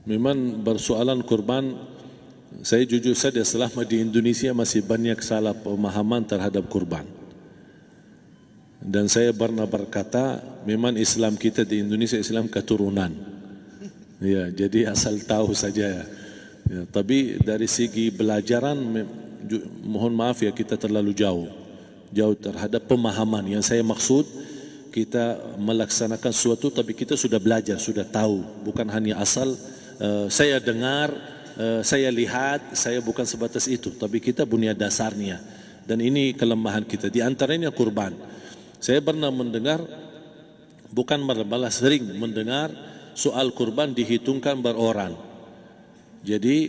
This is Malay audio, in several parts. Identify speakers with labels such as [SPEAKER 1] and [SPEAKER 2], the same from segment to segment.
[SPEAKER 1] Memang bersoalan kurban, saya jujur saja selama di Indonesia masih banyak salah pemahaman terhadap kurban. Dan saya pernah berkata, memang Islam kita di Indonesia Islam keturunan. Ya, jadi asal tahu saja. Ya, tapi dari segi belajaran, mohon maaf ya kita terlalu jauh terhadap pemahaman. Yang saya maksud, kita melaksanakan sesuatu tapi kita sudah belajar, sudah tahu, bukan hanya asal saya dengar, saya lihat, saya bukan sebatas itu, tapi kita punya dasarnya. Dan ini kelemahan kita, di antaranya kurban. Saya pernah mendengar, bukan malah sering mendengar soal kurban dihitungkan beroran. Jadi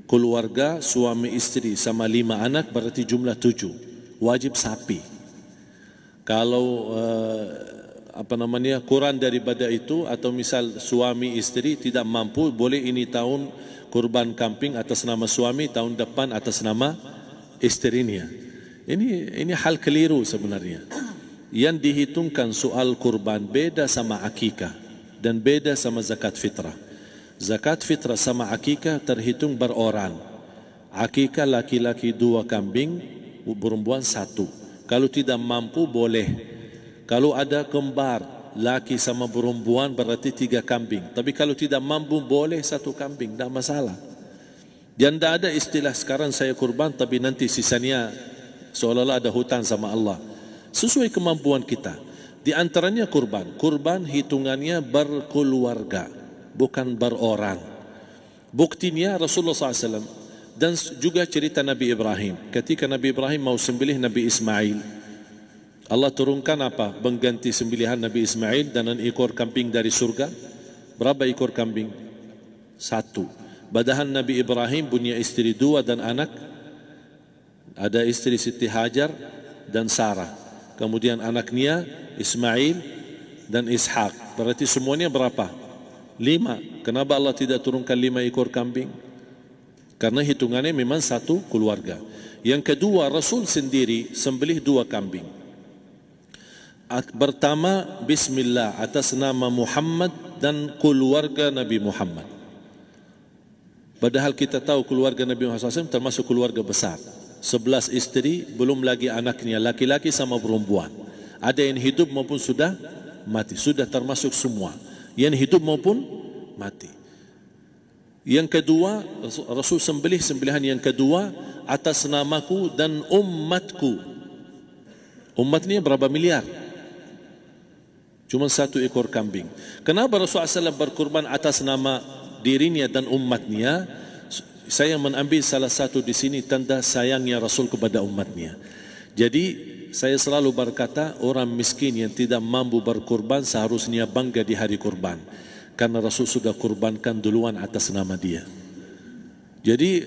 [SPEAKER 1] keluarga suami istri sama 5 anak berarti jumlah 7, wajib sapi. Kalau kurang daripada itu, atau misal suami istri tidak mampu, boleh ini tahun kurban kambing atas nama suami, tahun depan atas nama istrinya. Ini hal keliru sebenarnya. Yang dihitungkan soal kurban beda sama akikah dan beda sama zakat fitrah. Zakat fitrah sama akikah terhitung beroran. Akikah laki-laki 2 kambing, perempuan 1. Kalau tidak mampu boleh. Kalau ada kembar, laki sama perempuan berarti 3 kambing. Tapi kalau tidak mampu boleh 1 kambing, tidak masalah. Dan tidak ada istilah sekarang saya kurban tapi nanti sisanya seolah-olah ada hutang sama Allah. Sesuai kemampuan kita. Di antaranya kurban. Kurban hitungannya berkeluarga, bukan beroran. Buktinya Rasulullah SAW dan juga cerita Nabi Ibrahim. Ketika Nabi Ibrahim mau sembelih Nabi Ismail, Allah turunkan apa? Mengganti sembelihan Nabi Ismail dengan ekor kambing dari surga. Berapa ekor kambing? 1. Padahal Nabi Ibrahim punya istri 2 dan anak. Ada istri Siti Hajar dan Sarah. Kemudian anaknya Ismail dan Ishak. Berarti semuanya berapa? 5. Kenapa Allah tidak turunkan 5 ekor kambing? Karena hitungannya memang 1 keluarga. Yang kedua, Rasul sendiri sembelih 2 kambing. Pertama, Bismillah atas nama Muhammad dan keluarga Nabi Muhammad. Padahal kita tahu keluarga Nabi Muhammad SAW termasuk keluarga besar. 11 istri, belum lagi anaknya, laki-laki sama perempuan. Ada yang hidup maupun sudah mati. Sudah termasuk semua. Yang hidup maupun mati. Yang kedua, Rasul sembelihan yang kedua atas namaku dan umatku. Umatnya berapa miliar? Cuma 1 ekor kambing. Kenapa Rasulullah SAW berkurban atas nama dirinya dan umatnya? Saya mengambil salah satu di sini tanda sayangnya Rasul kepada umatnya. Jadi saya selalu berkata, orang miskin yang tidak mampu berkurban seharusnya bangga di hari kurban, karena Rasul sudah kurbankan duluan atas nama dia. Jadi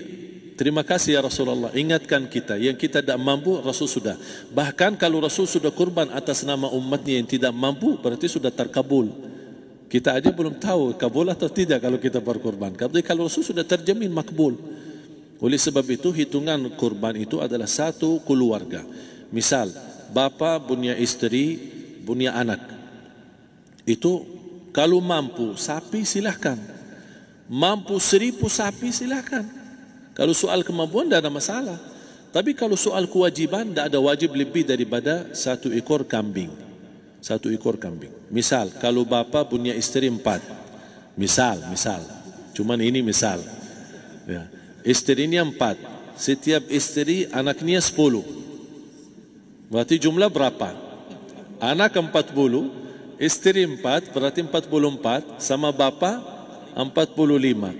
[SPEAKER 1] terima kasih ya Rasulullah, ingatkan kita. Yang kita tidak mampu, Rasul sudah. Bahkan kalau Rasul sudah kurban atas nama umatnya yang tidak mampu, berarti sudah terkabul. Kita aja belum tahu kabul atau tidak kalau kita berkurban. Tapi kalau Rasul sudah terjamin makbul. Oleh sebab itu, hitungan kurban itu adalah 1 keluarga. Misal, bapa punya istri, punya anak. Itu kalau mampu sapi silahkan. Mampu 1000 sapi silahkan. Kalau soal kemampuan tidak ada masalah. Tapi kalau soal kewajiban, tidak ada wajib lebih daripada 1 ekor kambing. 1 ekor kambing. Misal, kalau bapa punya istri 4. Misal. Cuman ini misal. Ya. Istrinya 4. Setiap istri anaknya 10. Berarti jumlah berapa? Anak 40, istri 4, berarti 44, sama bapa 45.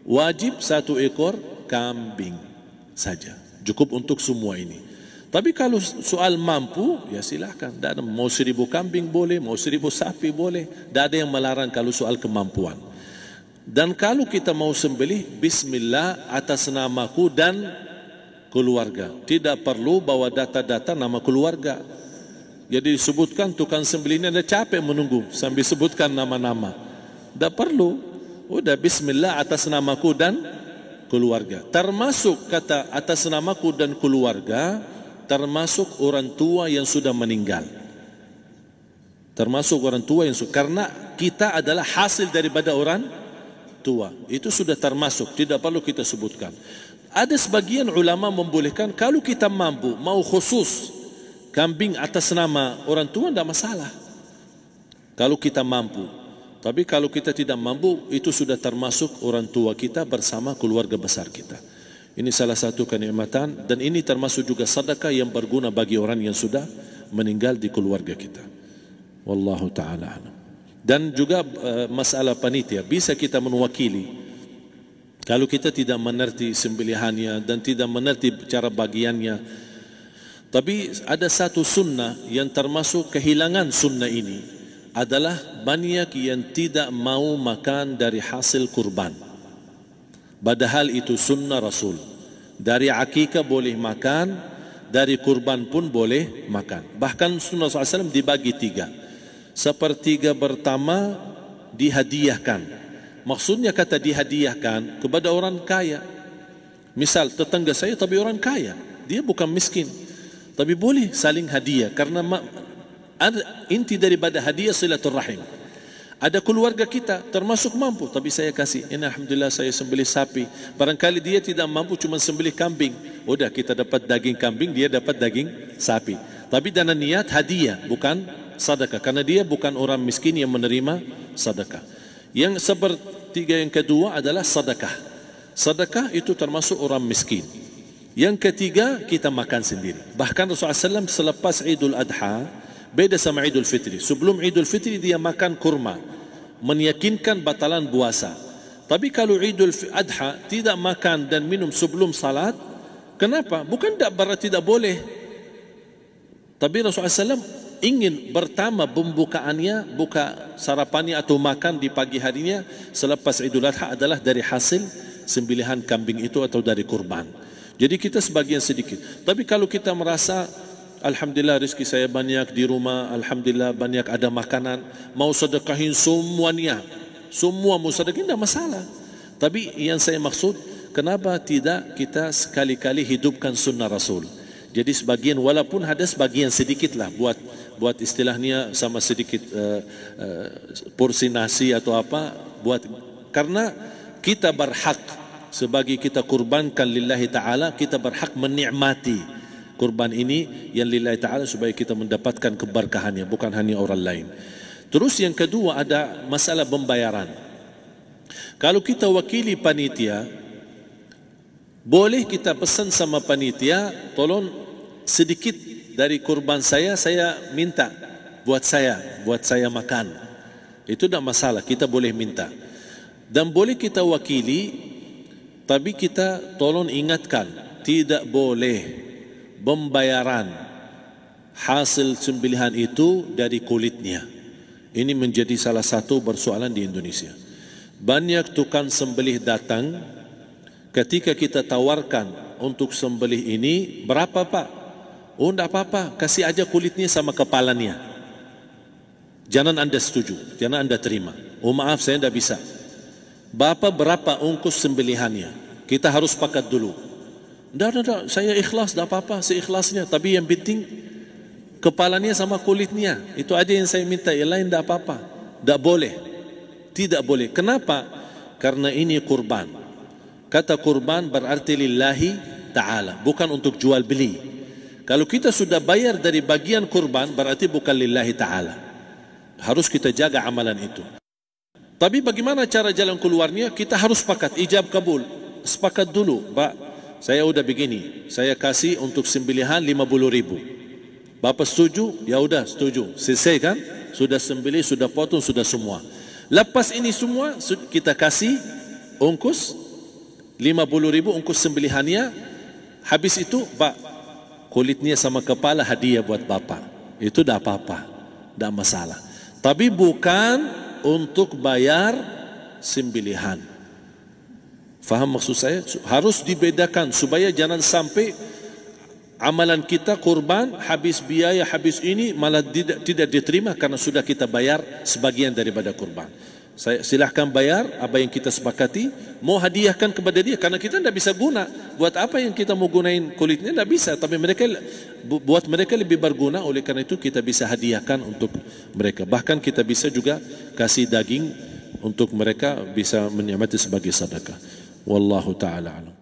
[SPEAKER 1] Wajib 1 ekor kambing saja. Cukup untuk semua ini. Tapi kalau soal mampu, ya silakan. Mau 1000 kambing boleh, mau 1000 sapi boleh. Tidak ada yang melarang kalau soal kemampuan. Dan kalau kita mau sembelih, Bismillah atas namaku dan keluarga. Tidak perlu bawa data-data nama keluarga. Jadi disebutkan tukang sembelihnya ada capek menunggu sambil sebutkan nama-nama. Tidak perlu. Udah Bismillah atas namaku dan keluarga. Termasuk kata atas namaku dan keluarga, termasuk orang tua yang sudah meninggal. Termasuk orang tua yang sudah, karena kita adalah hasil daripada orang tua. Itu sudah termasuk, tidak perlu kita sebutkan. Ada sebagian ulama membolehkan kalau kita mampu, mau khusus kambing atas nama orang tua, tidak masalah. Kalau kita mampu. Tapi kalau kita tidak mampu, itu sudah termasuk orang tua kita bersama keluarga besar kita. Ini salah satu kenikmatan, dan ini termasuk juga sedekah yang berguna bagi orang yang sudah meninggal di keluarga kita. Wallahu ta'ala a'lam. Dan juga masalah panitia, bisa kita mewakili. Kalau kita tidak mengerti sembelihannya dan tidak mengerti cara bagiannya. Tapi ada satu sunnah yang termasuk kehilangan sunnah ini, adalah banyak yang tidak mau makan dari hasil kurban. Padahal itu sunnah Rasul. Dari akikah boleh makan, dari kurban pun boleh makan. Bahkan sunnah SAW dibagi 3. Sepertiga pertama dihadiahkan. Maksudnya kata dihadiahkan kepada orang kaya. Misal tetangga saya tapi orang kaya, dia bukan miskin, tapi boleh saling hadiah. Karena inti daripada hadiah silaturrahim. Ada keluarga kita termasuk mampu, tapi saya kasih, ini alhamdulillah saya sembelih sapi. Barangkali dia tidak mampu, cuma sembelih kambing. Udah, kita dapat daging kambing, dia dapat daging sapi. Tapi dengan niat hadiah, bukan sedekah, karena dia bukan orang miskin yang menerima sedekah. Yang sepertiga yang kedua adalah sedekah. Sedekah itu termasuk orang miskin. Yang ketiga, kita makan sendiri. Bahkan Rasulullah SAW selepas Idul Adha, beda sama Idul Fitri. Sebelum Idul Fitri dia makan kurma, meyakinkan batalan puasa. Tapi kalau Idul Adha tidak makan dan minum sebelum salat, kenapa? Bukan berarti tidak boleh. Tapi Rasulullah SAW ingin pertama pembukaannya, buka sarapannya atau makan di pagi harinya selepas Idul Adha adalah dari hasil sembelihan kambing itu atau dari kurban. Jadi kita sebagian sedikit. Tapi kalau kita merasa alhamdulillah rezeki saya banyak di rumah, alhamdulillah banyak ada makanan, mau sedekahin semuanya, semua mau sedekahin, tidak masalah. Tapi yang saya maksud, kenapa tidak kita sekali-kali hidupkan sunnah Rasul? Jadi sebagian, walaupun ada sebagian sedikit lah, buat istilahnya sama sedikit porsi nasi atau apa, karena kita berhak sebagai kita kurbankan lillahi ta'ala, kita berhak menikmati kurban ini yang lillahi ta'ala supaya kita mendapatkan keberkahannya, bukan hanya orang lain. Terus yang kedua ada masalah pembayaran. Kalau kita wakili panitia, boleh kita pesan sama panitia, tolong sedikit dari kurban saya minta buat saya makan. Itu tidak masalah, kita boleh minta. Dan boleh kita wakili, tapi kita tolong ingatkan, tidak boleh pembayaran hasil sembelihan itu dari kulitnya. Ini menjadi salah satu persoalan di Indonesia. Banyak tukang sembelih datang, ketika kita tawarkan untuk sembelih ini, berapa Pak? Oh, tidak apa-apa, kasih aja kulitnya sama kepalanya. Jangan Anda setuju, jangan Anda terima. Oh maaf, saya tidak bisa. Bapak berapa ongkos sembelihannya? Kita harus sepakat dulu. Tidak, saya ikhlas, tidak apa-apa, seikhlasnya. Tapi yang penting kepalanya sama kulitnya. Itu aja yang saya minta, yang lain tidak apa-apa. Tidak boleh. Tidak boleh. Kenapa? Karena ini kurban. Kata kurban berarti lillahi ta'ala, bukan untuk jual beli. Kalau kita sudah bayar dari bagian kurban, berarti bukan lillahi ta'ala. Harus kita jaga amalan itu. Tapi bagaimana cara jalan keluarnya? Kita harus sepakat, ijab kabul. Sepakat dulu, Pak, saya udah begini, saya kasih untuk sembelihan 50.000. Bapak setuju? Ya udah setuju. Selesai kan? Sudah sembelih, sudah potong, sudah semua. Lepas ini semua, kita kasih ongkos 50.000 ongkos sembelihannya. Habis itu, Pak, kulitnya sama kepala hadiah buat Bapak. Itu tidak apa-apa, tidak masalah. Tapi bukan untuk bayar sembelihan. Faham maksud saya? Harus dibedakan supaya jangan sampai amalan kita kurban habis biaya, habis ini malah tidak diterima karena sudah kita bayar sebagian daripada kurban. Saya silahkan bayar apa yang kita sepakati, mau hadiahkan kepada dia karena kita tidak bisa guna. Buat apa yang kita mau gunain kulitnya? Tidak bisa. Tapi mereka, buat mereka lebih berguna, oleh karena itu kita bisa hadiahkan untuk mereka. Bahkan kita bisa juga kasih daging untuk mereka bisa menikmati sebagai sedekah. Wallahu taala alam.